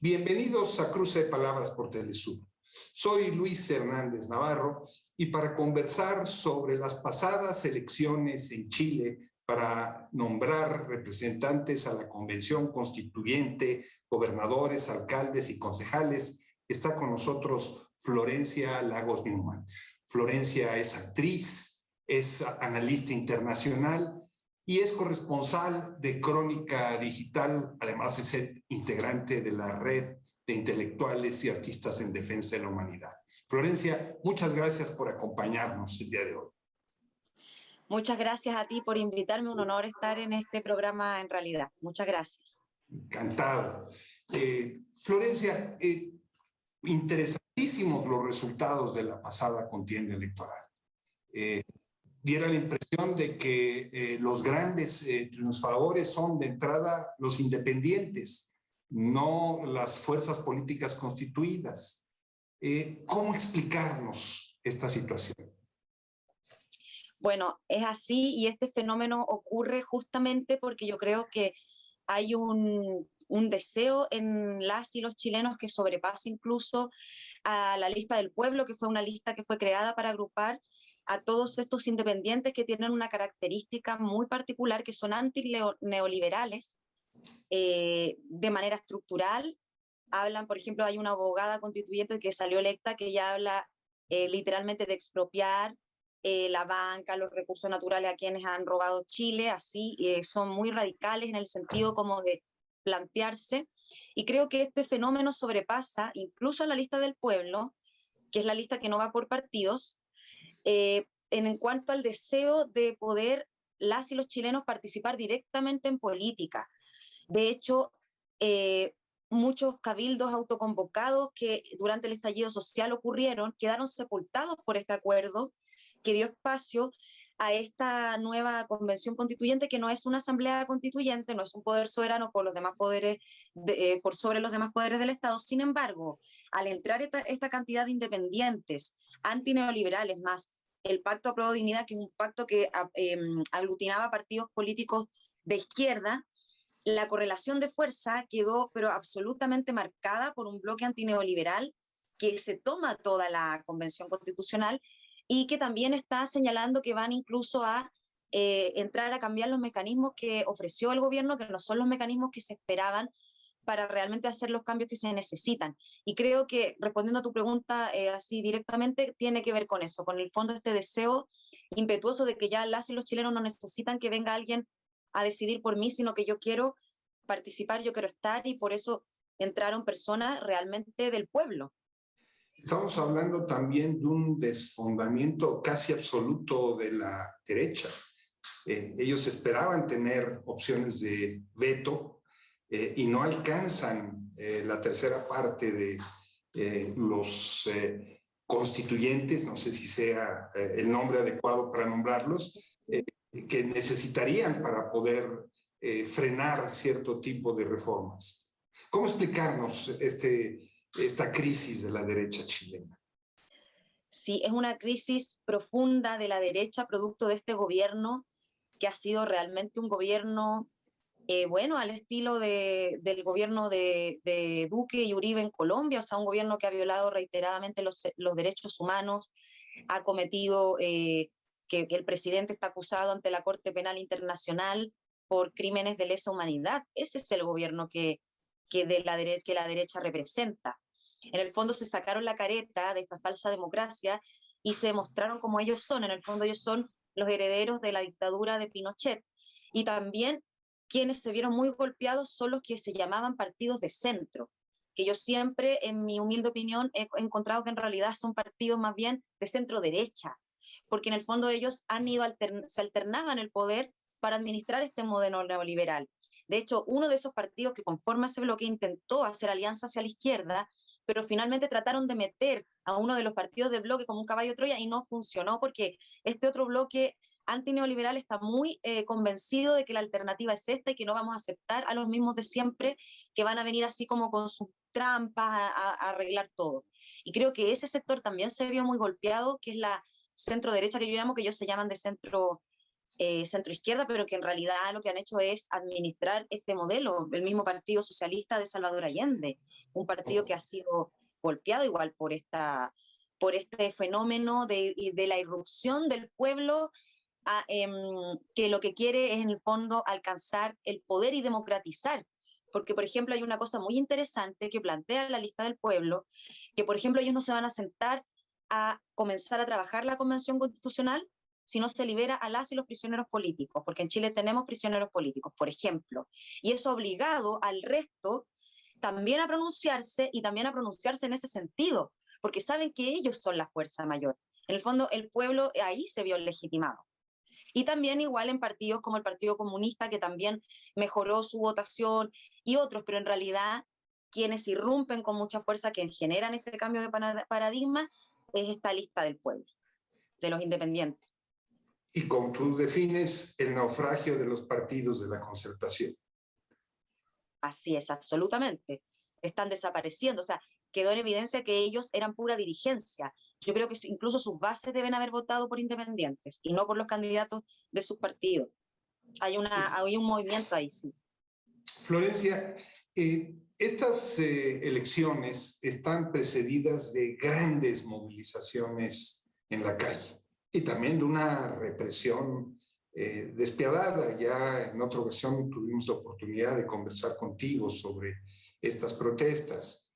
Bienvenidos a Cruce de Palabras por Telesur. Soy Luis Hernández Navarro y para conversar sobre las pasadas elecciones en Chile para nombrar representantes a la Convención Constituyente, gobernadores, alcaldes y concejales, está con nosotros Florencia Lagos Newman. Florencia es actriz, es analista internacional y es corresponsal de Crónica Digital, además de ser integrante de la red de intelectuales y artistas en defensa de la humanidad. Florencia, muchas gracias por acompañarnos el día de hoy. Muchas gracias a ti por invitarme, un honor estar en este programa en realidad. Muchas gracias. Encantado. Florencia, interesantísimos los resultados de la pasada contienda electoral. Diera la impresión de que los grandes triunfadores son de entrada los independientes, no las fuerzas políticas constituidas. ¿Cómo explicarnos esta situación? Bueno, es así y este fenómeno ocurre justamente porque yo creo que hay un deseo en las y los chilenos que sobrepasa incluso a la lista del pueblo, que fue una lista que fue creada para agrupar a todos estos independientes que tienen una característica muy particular, que son anti-neoliberales, de manera estructural. Hablan, por ejemplo, hay una abogada constituyente que salió electa que ya habla literalmente de expropiar la banca, los recursos naturales a quienes han robado Chile, así son muy radicales en el sentido como de plantearse, y creo que este fenómeno sobrepasa incluso a la lista del pueblo, que es la lista que no va por partidos, en cuanto al deseo de poder las y los chilenos participar directamente en política. De hecho, muchos cabildos autoconvocados que durante el estallido social ocurrieron, quedaron sepultados por este acuerdo que dio espacio a esta nueva convención constituyente, que no es una asamblea constituyente, no es un poder soberano por los demás poderes, por sobre los demás poderes del Estado. Sin embargo, al entrar esta cantidad de independientes, antineoliberales, más el Pacto Apruebo Dignidad, que es un pacto que aglutinaba partidos políticos de izquierda, la correlación de fuerza quedó pero absolutamente marcada por un bloque antineoliberal que se toma toda la convención constitucional y que también está señalando que van incluso a entrar a cambiar los mecanismos que ofreció el gobierno, que no son los mecanismos que se esperaban para realmente hacer los cambios que se necesitan. Y creo que, respondiendo a tu pregunta así directamente, tiene que ver con eso, con el fondo este deseo impetuoso de que ya las y los chilenos no necesitan que venga alguien a decidir por mí, sino que yo quiero participar, yo quiero estar, y por eso entraron personas realmente del pueblo. Estamos hablando también de un desfondamiento casi absoluto de la derecha. Ellos esperaban tener opciones de veto y no alcanzan la tercera parte de los constituyentes, no sé si sea el nombre adecuado para nombrarlos, que necesitarían para poder frenar cierto tipo de reformas. ¿Cómo explicarnos esta crisis de la derecha chilena? Sí, es una crisis profunda de la derecha, producto de este gobierno, que ha sido realmente un gobierno, bueno, al estilo del gobierno de Duque y Uribe en Colombia, o sea, un gobierno que ha violado reiteradamente los derechos humanos, ha cometido, que el presidente está acusado ante la Corte Penal Internacional por crímenes de lesa humanidad. Ese es el gobierno que la derecha representa. En el fondo se sacaron la careta de esta falsa democracia y se mostraron como ellos son. En el fondo ellos son los herederos de la dictadura de Pinochet. Y también quienes se vieron muy golpeados son los que se llamaban partidos de centro, que yo siempre, en mi humilde opinión, he encontrado que en realidad son partidos más bien de centro-derecha, porque en el fondo ellos se alternaban el poder para administrar este modelo neoliberal. De hecho, uno de esos partidos que conforma ese bloque intentó hacer alianza hacia la izquierda, pero finalmente trataron de meter a uno de los partidos del bloque como un caballo de Troya y no funcionó porque este otro bloque antineoliberal está muy convencido de que la alternativa es esta y que no vamos a aceptar a los mismos de siempre que van a venir así como con sus trampas a arreglar todo. Y creo que ese sector también se vio muy golpeado, que es la centro derecha que yo llamo, que ellos se llaman de centro centroizquierda, pero que en realidad lo que han hecho es administrar este modelo, el mismo Partido Socialista de Salvador Allende, un partido que ha sido golpeado igual por este fenómeno de la irrupción del pueblo, que lo que quiere es en el fondo alcanzar el poder y democratizar. Porque, por ejemplo, hay una cosa muy interesante que plantea la lista del pueblo, que, por ejemplo, ellos no se van a sentar a comenzar a trabajar la Convención Constitucional si no se libera a las y los prisioneros políticos, porque en Chile tenemos prisioneros políticos, por ejemplo, y eso ha obligado al resto también a pronunciarse y también a pronunciarse en ese sentido, porque saben que ellos son la fuerza mayor. En el fondo, el pueblo ahí se vio legitimado. Y también igual en partidos como el Partido Comunista, que también mejoró su votación, y otros, pero en realidad quienes irrumpen con mucha fuerza, que generan este cambio de paradigma, es esta lista del pueblo, de los independientes. Y como tú defines, el naufragio de los partidos de la concertación. Así es, absolutamente. Están desapareciendo, o sea, quedó en evidencia que ellos eran pura dirigencia. Yo creo que incluso sus bases deben haber votado por independientes y no por los candidatos de sus partidos. Hay un movimiento ahí, sí. Florencia, estas elecciones están precedidas de grandes movilizaciones en la calle y también de una represión despiadada. Ya en otra ocasión tuvimos la oportunidad de conversar contigo sobre estas protestas.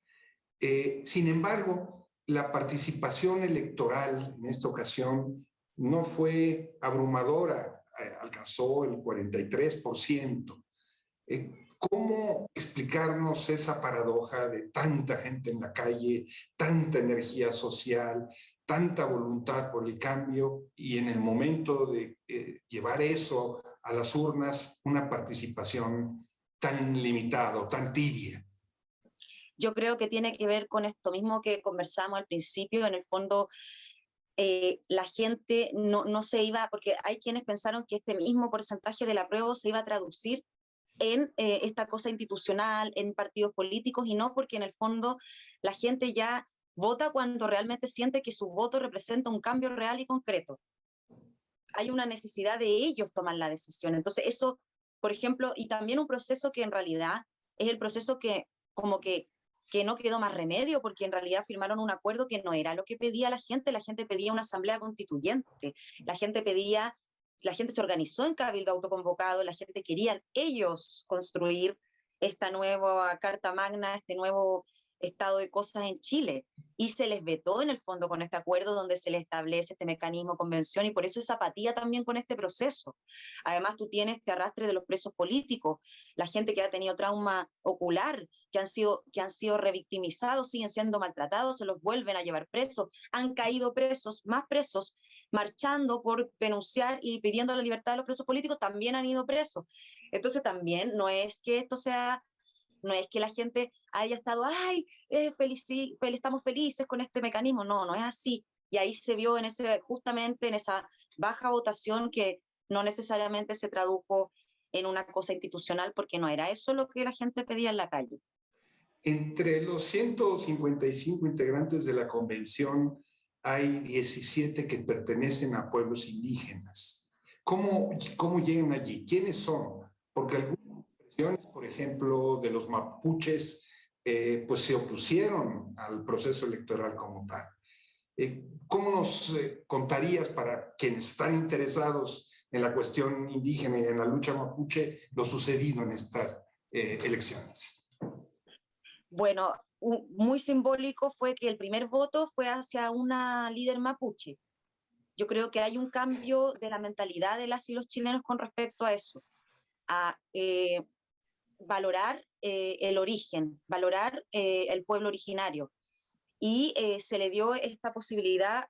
Sin embargo, la participación electoral en esta ocasión no fue abrumadora, alcanzó el 43%. ¿Cómo explicarnos esa paradoja de tanta gente en la calle, tanta energía social, tanta voluntad por el cambio y en el momento de llevar eso a las urnas, una participación tan limitada, tan tibia? Yo creo que tiene que ver con esto mismo que conversamos al principio. En el fondo, la gente no se iba, porque hay quienes pensaron que este mismo porcentaje del apruebo se iba a traducir en esta cosa institucional, en partidos políticos, y no, porque en el fondo la gente ya vota cuando realmente siente que su voto representa un cambio real y concreto. Hay una necesidad de ellos tomar la decisión. Entonces eso, por ejemplo, y también un proceso que en realidad es el proceso que como que no quedó más remedio, porque en realidad firmaron un acuerdo que no era lo que pedía la gente pedía una asamblea constituyente, la gente se organizó en cabildo autoconvocado, la gente quería ellos construir esta nueva Carta Magna, este nuevo estado de cosas en Chile, y se les vetó en el fondo con este acuerdo donde se les establece este mecanismo convención, y por eso esa apatía también con este proceso. Además tú tienes este arrastre de los presos políticos, la gente que ha tenido trauma ocular, que han sido revictimizados, siguen siendo maltratados, se los vuelven a llevar presos, han caído presos, más presos, marchando por denunciar y pidiendo la libertad de los presos políticos, también han ido presos. Entonces también no es que la gente haya estado, estamos felices con este mecanismo, no es así. Y ahí se vio justamente en esa baja votación que no necesariamente se tradujo en una cosa institucional, porque no era eso lo que la gente pedía en la calle. Entre los 155 integrantes de la convención hay 17 que pertenecen a pueblos indígenas. ¿Cómo llegan allí? ¿Quiénes son? Porque algunas expresiones, por ejemplo, de los mapuches, pues se opusieron al proceso electoral como tal. ¿Cómo nos contarías, para quienes están interesados en la cuestión indígena y en la lucha mapuche, lo sucedido en estas elecciones? Bueno, muy simbólico fue que el primer voto fue hacia una líder mapuche. Yo creo que hay un cambio de la mentalidad de las y los chilenos con respecto a eso, a valorar el origen, valorar el pueblo originario. Y se le dio esta posibilidad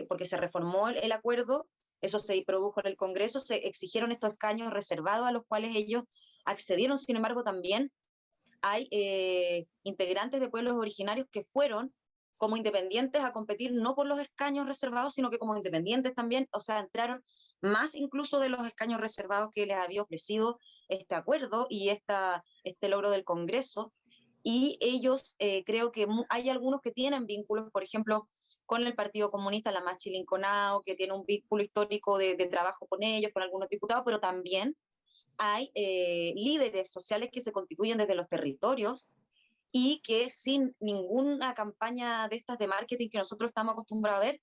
porque se reformó el acuerdo, eso se produjo en el Congreso, se exigieron estos escaños reservados a los cuales ellos accedieron. Sin embargo, también hay integrantes de pueblos originarios que fueron como independientes a competir, no por los escaños reservados, sino que como independientes también, o sea, entraron más incluso de los escaños reservados que les había ofrecido este acuerdo y este logro del Congreso. Y ellos, creo que hay algunos que tienen vínculos, por ejemplo, con el Partido Comunista, la Machi Linconao, que tiene un vínculo histórico de trabajo con ellos, con algunos diputados, pero también hay líderes sociales que se constituyen desde los territorios y que sin ninguna campaña de estas de marketing que nosotros estamos acostumbrados a ver,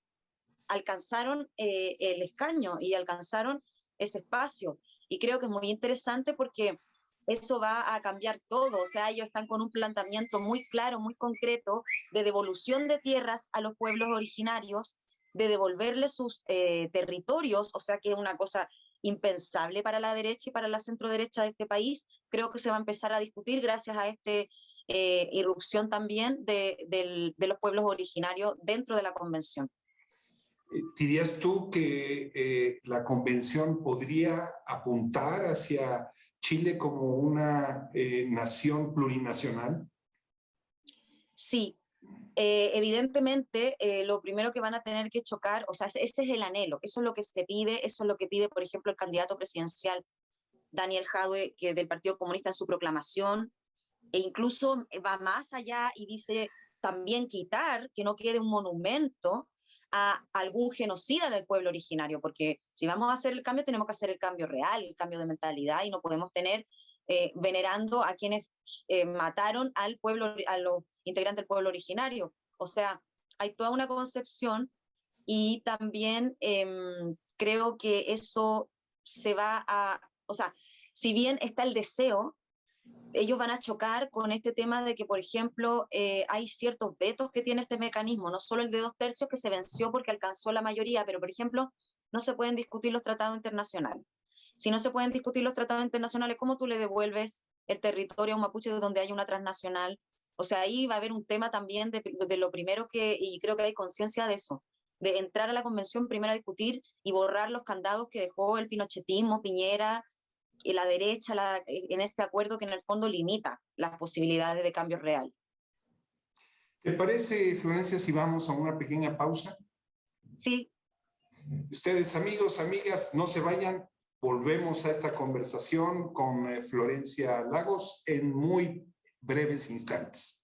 alcanzaron el escaño y alcanzaron ese espacio. Y creo que es muy interesante porque eso va a cambiar todo. O sea, ellos están con un planteamiento muy claro, muy concreto, de devolución de tierras a los pueblos originarios, de devolverles sus territorios, o sea, que es una cosa impensable para la derecha y para la centro-derecha de este país. Creo que se va a empezar a discutir gracias a esta irrupción también de los pueblos originarios dentro de la convención. ¿Dirías tú que la convención podría apuntar hacia Chile como una nación plurinacional? Sí, evidentemente lo primero que van a tener que chocar, o sea, ese es el anhelo, eso es lo que se pide, eso es lo que pide, por ejemplo, el candidato presidencial Daniel Jadwe, que del Partido Comunista en su proclamación, e incluso va más allá y dice también quitar, que no quede un monumento a algún genocida del pueblo originario, porque si vamos a hacer el cambio tenemos que hacer el cambio real, el cambio de mentalidad, y no podemos tener venerando a quienes mataron al pueblo, a los integrantes del pueblo originario. O sea, hay toda una concepción y también creo que eso se va a, o sea, si bien está el deseo, ellos van a chocar con este tema de que, por ejemplo, hay ciertos vetos que tiene este mecanismo, no solo el de 2/3 que se venció porque alcanzó la mayoría, pero, por ejemplo, no se pueden discutir los tratados internacionales. Si no se pueden discutir los tratados internacionales, ¿cómo tú le devuelves el territorio a un mapuche donde hay una transnacional? O sea, ahí va a haber un tema también de lo primero que, y creo que hay conciencia de eso, de entrar a la convención primero a discutir y borrar los candados que dejó el pinochetismo, Piñera, y la derecha en este acuerdo que en el fondo limita las posibilidades de cambio real. ¿Te parece, Florencia, si vamos a una pequeña pausa? Sí. Ustedes, amigos, amigas, no se vayan. Volvemos a esta conversación con Florencia Lagos en muy breves instantes.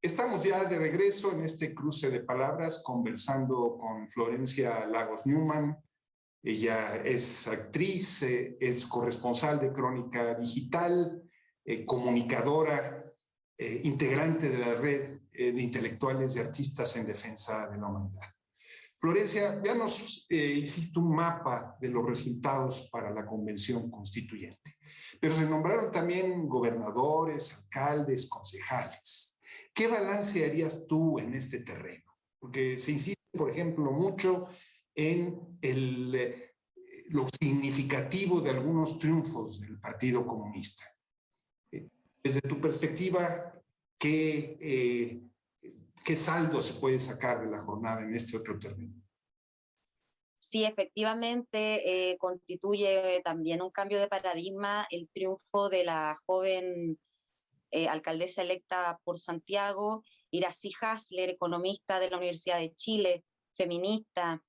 Estamos ya de regreso en este cruce de palabras conversando con Florencia Lagos Newman. Ella es actriz, es corresponsal de Crónica Digital, comunicadora, integrante de la red de intelectuales y artistas en defensa de la humanidad. Florencia, ya nos hiciste un mapa de los resultados para la Convención Constituyente, pero se nombraron también gobernadores, alcaldes, concejales. ¿Qué balance harías tú en este terreno? Porque se insiste, por ejemplo, mucho en lo significativo de algunos triunfos del Partido Comunista. Desde tu perspectiva, ¿qué saldo se puede sacar de la jornada en este otro terreno? Sí, efectivamente constituye también un cambio de paradigma el triunfo de la joven alcaldesa electa por Santiago, Iracy Hasler, economista de la Universidad de Chile, feminista,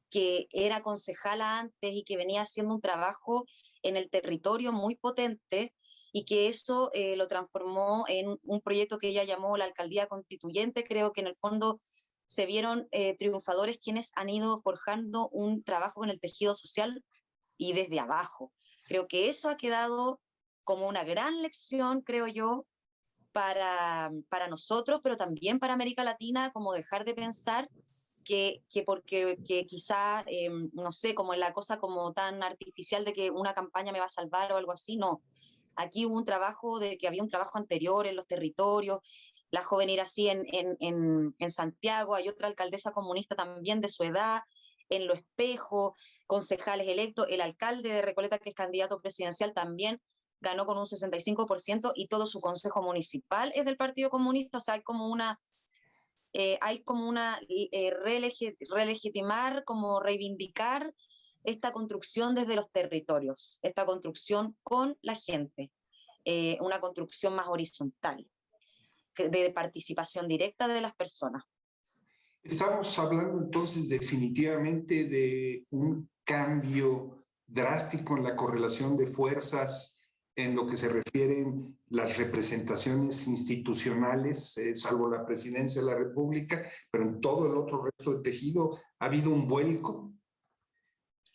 que era concejala antes y que venía haciendo un trabajo en el territorio muy potente y que eso lo transformó en un proyecto que ella llamó la Alcaldía Constituyente. Creo que en el fondo se vieron triunfadores quienes han ido forjando un trabajo en el tejido social y desde abajo. Creo que eso ha quedado como una gran lección, creo yo, para nosotros, pero también para América Latina, como dejar de pensar que porque que quizá, no sé, como en la cosa como tan artificial de que una campaña me va a salvar o algo así, no. Aquí hubo un trabajo, de que había un trabajo anterior en los territorios, la joven Iracy en Santiago, hay otra alcaldesa comunista también de su edad, en Lo Espejo, concejales electos, el alcalde de Recoleta, que es candidato presidencial, también ganó con un 65% y todo su consejo municipal es del Partido Comunista. O sea, hay como una relegitimar, como reivindicar esta construcción desde los territorios, esta construcción con la gente. una construcción más horizontal, de participación directa de las personas. Estamos hablando entonces definitivamente de un cambio drástico en la correlación de fuerzas en lo que se refieren las representaciones institucionales, salvo la presidencia de la República, pero en todo el otro resto del tejido ha habido un vuelco.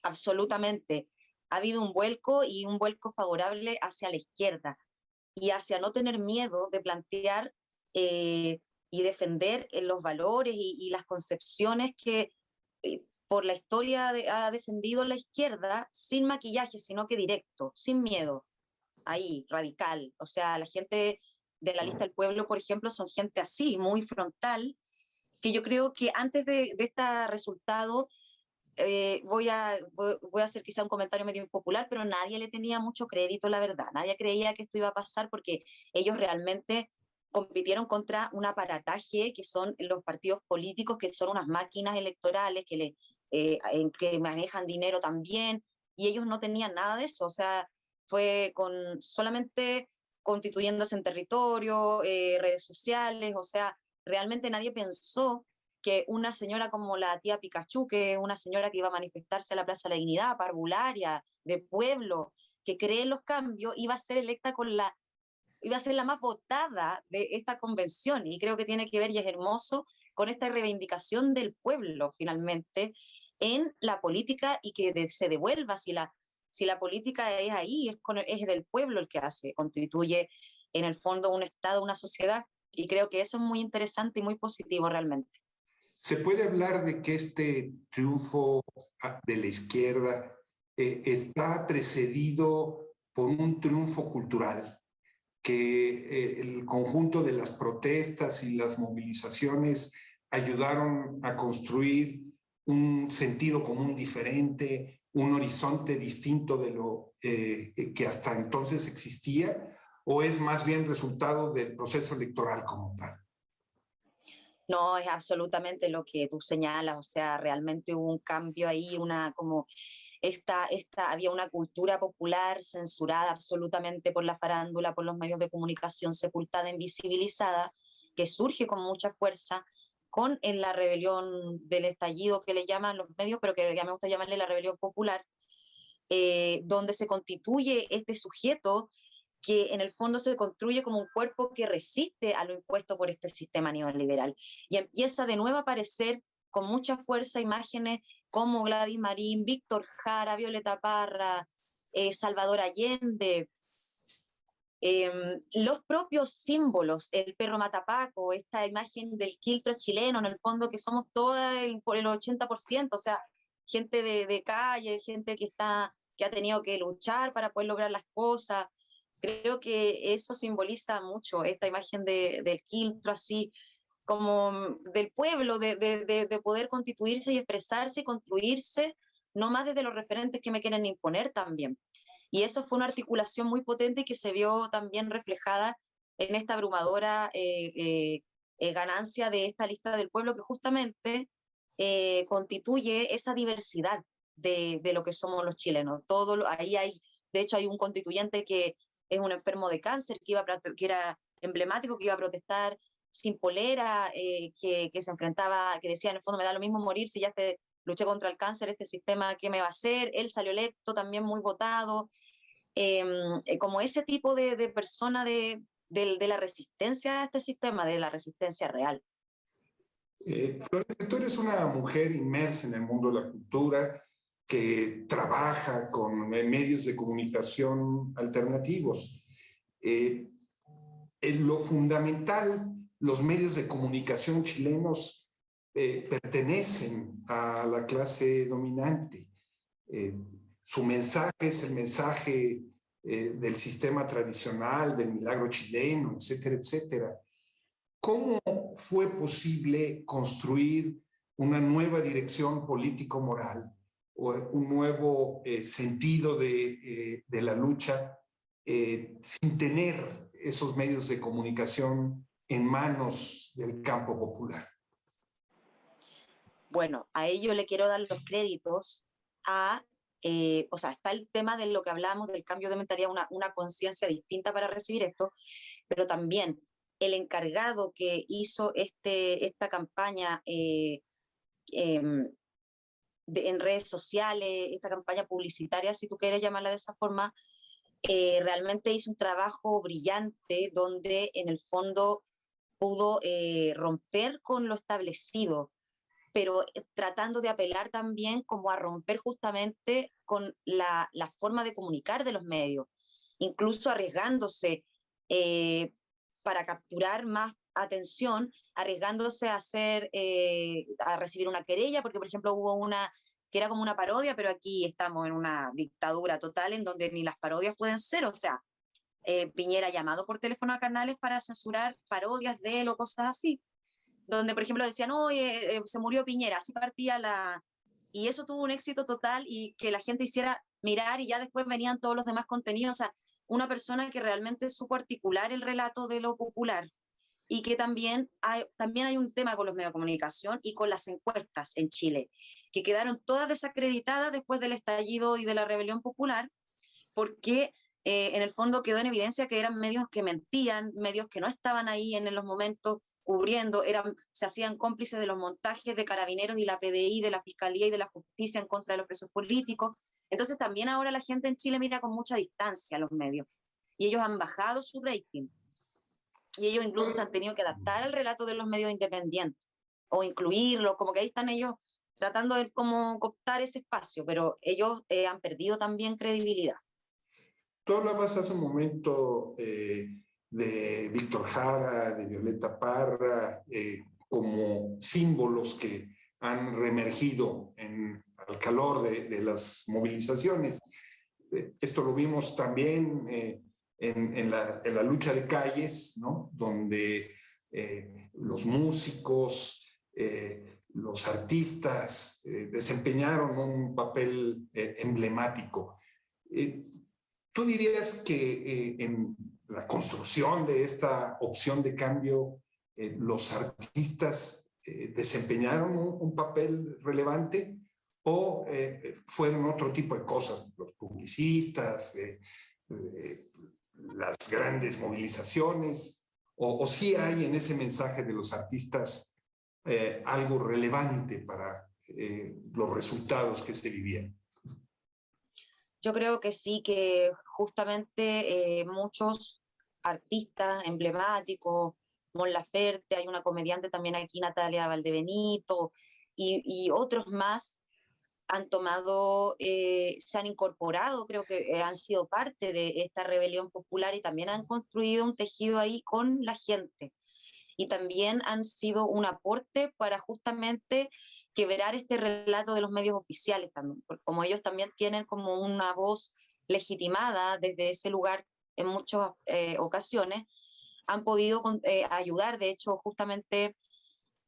Absolutamente. Ha habido un vuelco y un vuelco favorable hacia la izquierda y hacia no tener miedo de plantear y defender los valores y las concepciones que por la historia ha defendido la izquierda sin maquillaje, sino que directo, sin miedo, ahí, radical. O sea, la gente de la lista del pueblo, por ejemplo, son gente así, muy frontal, que yo creo que antes de este resultado, voy a hacer quizá un comentario medio impopular, pero nadie le tenía mucho crédito, la verdad. Nadie creía que esto iba a pasar porque ellos realmente compitieron contra un aparataje que son los partidos políticos, que son unas máquinas electorales que manejan dinero también, y ellos no tenían nada de eso. O sea, fue solamente constituyéndose en territorio, redes sociales, o sea, realmente nadie pensó que una señora como la tía Pikachu, que es una señora que iba a manifestarse a la Plaza de la Dignidad, parvularia, de pueblo, que cree en los cambios, iba a ser electa iba a ser la más votada de esta convención, y creo que tiene que ver, y es hermoso, con esta reivindicación del pueblo, finalmente, en la política, y que se devuelva, si la política es ahí, es del pueblo el que constituye en el fondo un Estado, una sociedad, y creo que eso es muy interesante y muy positivo realmente. ¿Se puede hablar de que este triunfo de la izquierda está precedido por un triunfo cultural? Que el conjunto de las protestas y las movilizaciones ayudaron a construir un sentido común diferente, un horizonte distinto de lo que hasta entonces existía, o es más bien resultado del proceso electoral como tal? No, es absolutamente lo que tú señalas, o sea, realmente hubo un cambio ahí, había una cultura popular censurada absolutamente por la farándula, por los medios de comunicación, sepultada, invisibilizada, que surge con mucha fuerza en la rebelión del estallido que le llaman los medios, pero que ya me gusta llamarle la rebelión popular, donde se constituye este sujeto que en el fondo se construye como un cuerpo que resiste a lo impuesto por este sistema neoliberal. Y empieza de nuevo a aparecer con mucha fuerza imágenes como Gladys Marín, Víctor Jara, Violeta Parra, Salvador Allende, los propios símbolos, el perro matapaco, esta imagen del quiltro chileno, en el fondo que somos por el 80%, o sea, gente de calle, gente que ha tenido que luchar para poder lograr las cosas. Creo que eso simboliza mucho esta imagen del quiltro, así como del pueblo, de poder constituirse y expresarse y construirse, no más desde los referentes que me quieren imponer también. Y eso fue una articulación muy potente que se vio también reflejada en esta abrumadora ganancia de esta lista del pueblo, que justamente constituye esa diversidad de lo que somos los chilenos. De hecho, hay un constituyente que es un enfermo de cáncer, que era emblemático, que iba a protestar sin polera, que se enfrentaba, que decía, en el fondo me da lo mismo morir si ya luché contra el cáncer, este sistema, ¿qué me va a hacer? Él salió electo, también muy votado, como ese tipo de persona de la resistencia a este sistema, de la resistencia real. Florencia, tú eres una mujer inmersa en el mundo de la cultura que trabaja con medios de comunicación alternativos. En lo fundamental, los medios de comunicación chilenos pertenecen a la clase dominante. Su mensaje es el mensaje del sistema tradicional, del milagro chileno, etcétera, etcétera. ¿Cómo fue posible construir una nueva dirección político-moral o un nuevo sentido de la lucha sin tener esos medios de comunicación en manos del campo popular? Bueno, a ello le quiero dar los créditos a o sea, está el tema de lo que hablábamos del cambio de mentalidad, una conciencia distinta para recibir esto, pero también el encargado que hizo esta campaña en redes sociales, esta campaña publicitaria, si tú quieres llamarla de esa forma, realmente hizo un trabajo brillante donde en el fondo pudo romper con lo establecido, pero tratando de apelar también como a romper justamente con la forma de comunicar de los medios, incluso arriesgándose para capturar más atención, arriesgándose a recibir una querella, porque por ejemplo hubo una que era como una parodia, pero aquí estamos en una dictadura total en donde ni las parodias pueden ser, o sea, Piñera llamado por teléfono a canales para censurar parodias de él o cosas así, donde por ejemplo decían, oye, se murió Piñera, así partía la... Y eso tuvo un éxito total y que la gente hiciera mirar y ya después venían todos los demás contenidos, o sea, una persona que realmente supo articular el relato de lo popular y que también hay un tema con los medios de comunicación y con las encuestas en Chile, que quedaron todas desacreditadas después del estallido y de la rebelión popular, porque en el fondo quedó en evidencia que eran medios que mentían, medios que no estaban ahí en los momentos cubriendo, se hacían cómplices de los montajes de Carabineros y la PDI, de la Fiscalía y de la Justicia en contra de los presos políticos. Entonces también ahora la gente en Chile mira con mucha distancia a los medios y ellos han bajado su rating y ellos incluso se han tenido que adaptar al relato de los medios independientes o incluirlos, como que ahí están ellos tratando de como cooptar ese espacio, pero ellos han perdido también credibilidad. Tú hablabas hace un momento de Víctor Jara, de Violeta Parra, como símbolos que han reemergido al calor de las movilizaciones. Esto lo vimos también en la lucha de calles, ¿no? Donde los músicos, los artistas desempeñaron un papel emblemático. ¿Tú dirías que en la construcción de esta opción de cambio los artistas desempeñaron un papel relevante o fueron otro tipo de cosas, los publicistas, las grandes movilizaciones, o sí hay en ese mensaje de los artistas algo relevante para los resultados que se vivían? Yo creo que sí, que justamente muchos artistas emblemáticos, Mon Laferte, hay una comediante también aquí, Natalia Valdebenito, y otros más han tomado, se han incorporado, creo que han sido parte de esta rebelión popular y también han construido un tejido ahí con la gente. Y también han sido un aporte para justamente quebrar este relato de los medios oficiales también, porque como ellos también tienen como una voz legitimada desde ese lugar en muchas ocasiones, han podido ayudar, de hecho, justamente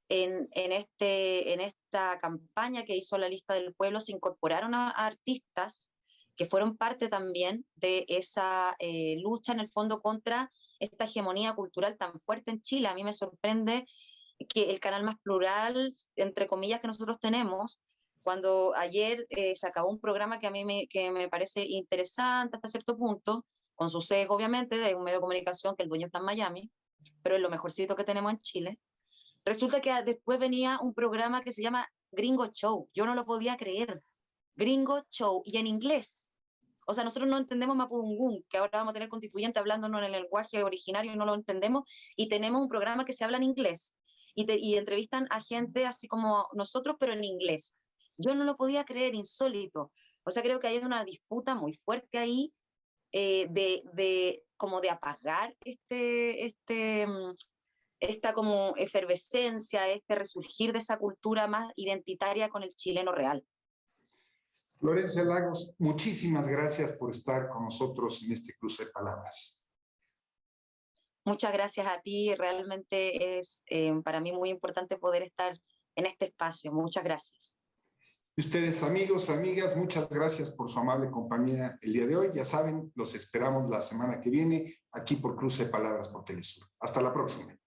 en esta campaña que hizo la Lista del Pueblo, se incorporaron a artistas que fueron parte también de esa lucha en el fondo contra esta hegemonía cultural tan fuerte en Chile. A mí me sorprende que el canal más plural, entre comillas, que nosotros tenemos, cuando ayer se acabó un programa que a mí que me parece interesante hasta cierto punto, con su sesgo obviamente, de un medio de comunicación que el dueño está en Miami, pero es lo mejorcito que tenemos en Chile. Resulta que después venía un programa que se llama Gringo Show. Yo no lo podía creer. Gringo Show, y en inglés. O sea, nosotros no entendemos Mapudungún, que ahora vamos a tener constituyente hablándonos en el lenguaje originario y no lo entendemos, y tenemos un programa que se habla en inglés, y entrevistan a gente así como nosotros, pero en inglés. Yo no lo podía creer, insólito. O sea, creo que hay una disputa muy fuerte ahí como de apagar esta como efervescencia, este resurgir de esa cultura más identitaria con el chileno real. Florencia Lagos, muchísimas gracias por estar con nosotros en este cruce de palabras. Muchas gracias a ti, realmente es para mí muy importante poder estar en este espacio. Muchas gracias. Y ustedes, amigos, amigas, muchas gracias por su amable compañía el día de hoy. Ya saben, los esperamos la semana que viene aquí por Cruce de Palabras por Telesur. Hasta la próxima.